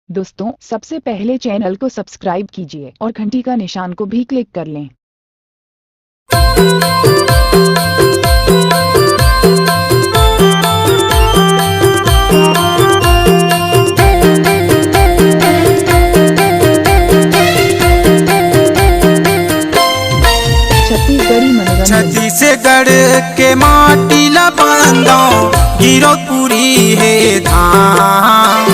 दोस्तों, सबसे पहले चैनल को सब्सक्राइब कीजिए और घंटी का निशान को भी क्लिक कर लें। छत्तीसगढ़ी मनोरंजन। छत्तीसगढ़ के माटी ला बांधो गिरो पूरी है धाम।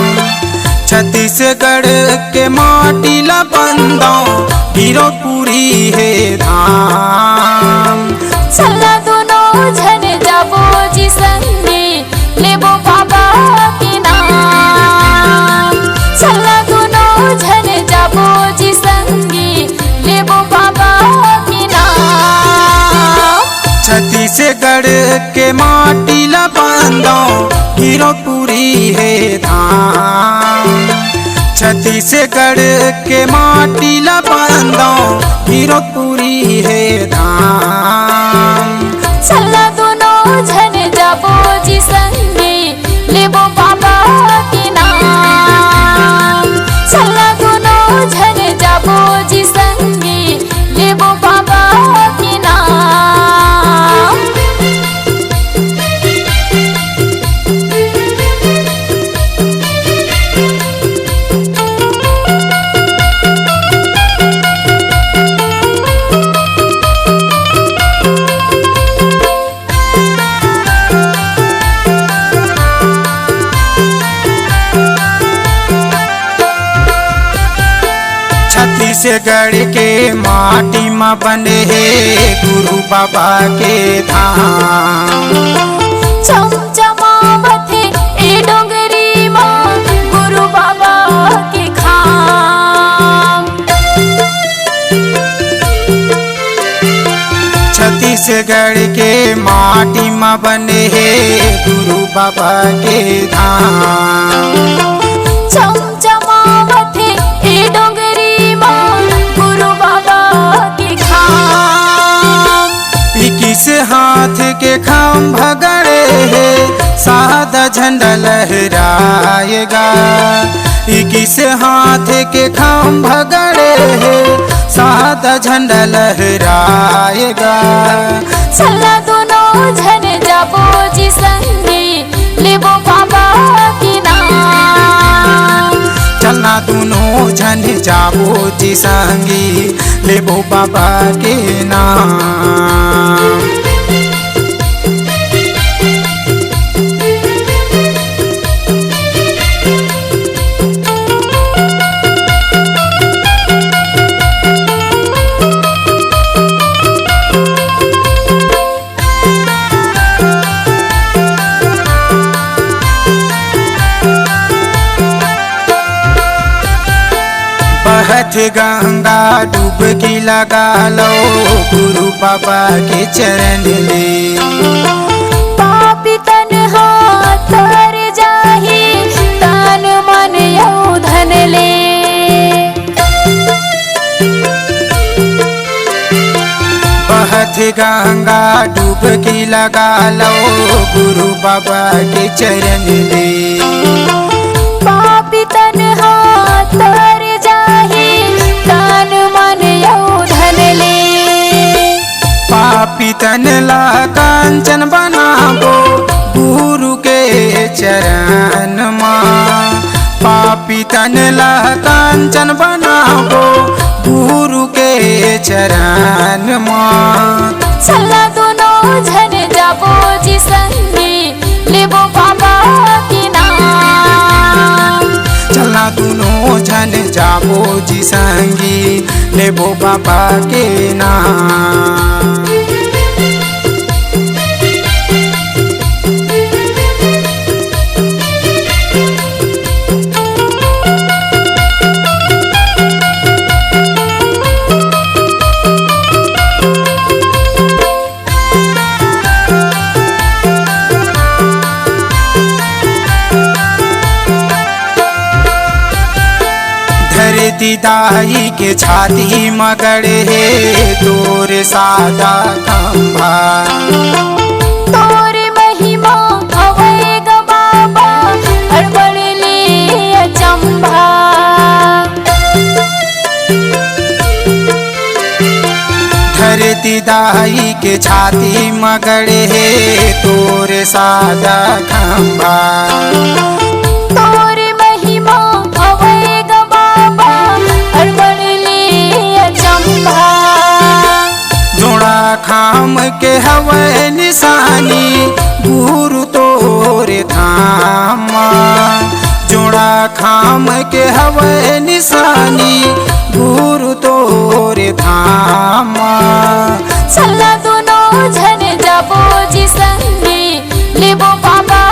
छत्तीसगढ़ के माटी ला बांधो गिरो पूरी है धाम। चला दोनों झन जाबो जी संगे लेबो बाबा के नाम। चला दोनों झन जाबो जी संगे लेबो बाबा के नाम। छत्तीसगढ़ के माटी ला बांधो गिरो पूरी है धाम। छत्तीसगढ़ के माटी ला बांधो गिरो पूरी है धाम। चला दोनों झन जाबो जी संगे लेबो बाबा के नाम। चला दोनों झन जाबो जी संगे लेबो बाबा के नाम। छत्तीसगढ़ के माटी में बने है गुरु बाबा के धाम। चमचमावत ए डोंगरी माँ गुरु बाबा के खाम। छत्तीसगढ़ के माटी में बने है गुरु बाबा के धाम। चमचमावत ए डोंगरी माँ गुरु बाबा के खाम। इक्कीस हाथ के खाम भगड़े है सादा झंडा लहराएगा। 21 हाथ के खाम भगड़े है सादा झंडा लहराएगा। चला दोनों झन जाबो जी संगे लेबो बाबा के नाम। चलना दोनों झन जाबो जी संगी लेबो बाबा के नाम। बहत गंगा डुबकी लगा लो गुरु बाबा के चरण ले। पापी तन्हा तर जाहि तन मन यौ धन ले। बहत गंगा डुबकी लगा लो गुरु बाबा के चरण ले। पापी तन्हा तर जाहि तन मन यौ धन ले। पापी तन ला कांचन बनाबो गुरु के चरण माँ। पापी तन ला कांचन बनाबो गुरु के चरण माँ। चला दोनों झन जाबो जी संगे लेबो बाबा के नाम। चलना दोनों झन जाबो जी संगी लेबो बाबा के नाम। धरती दाई के छाती मगड़े है तोर सादा खंभा। तोर महिमा हवे ग बाबा हड़बड़ ले अचंभा। विदाई के छाती मगड़े हे तोरे सादा खंभा। तोरी महिमा हवै ग बाबा अड़बड़ले अचंभा। जोड़ा खाम के हवै निशानी गुरु तोरे धामा। जोड़ा खाम के हवै निशानी गुरु तोरे धामा। चला दोनों झन जाबो जी संगी लेबो बाबा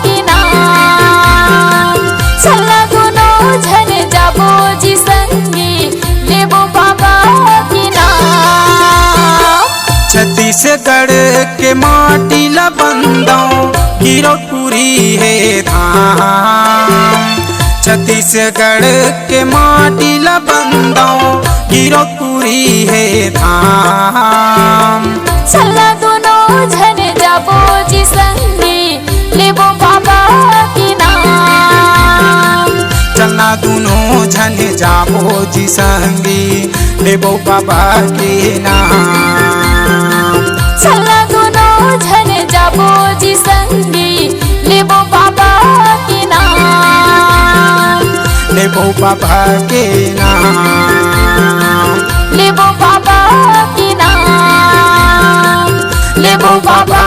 के नाम। चला दोनों झन जाबो जी संगी लेबो बाबा के नाम। छत्तीसगढ़ के माटी ला बंदो गिरपुरी है धाम। छत्तीसगढ़ के माटी ला बंदो गिरपुरी है धाम। चला दोनों झन जाबो जी संगी लेबो बाबा के नाम। चलना दोनों झन जाबो जी संगी लेबो बाबा के नाम। चला दोनों झन जाबो जी संगी लेबो बाबा के नाम। लेबो बाबा के नाम। लेबो बाबा के नाम। लेबो बाबा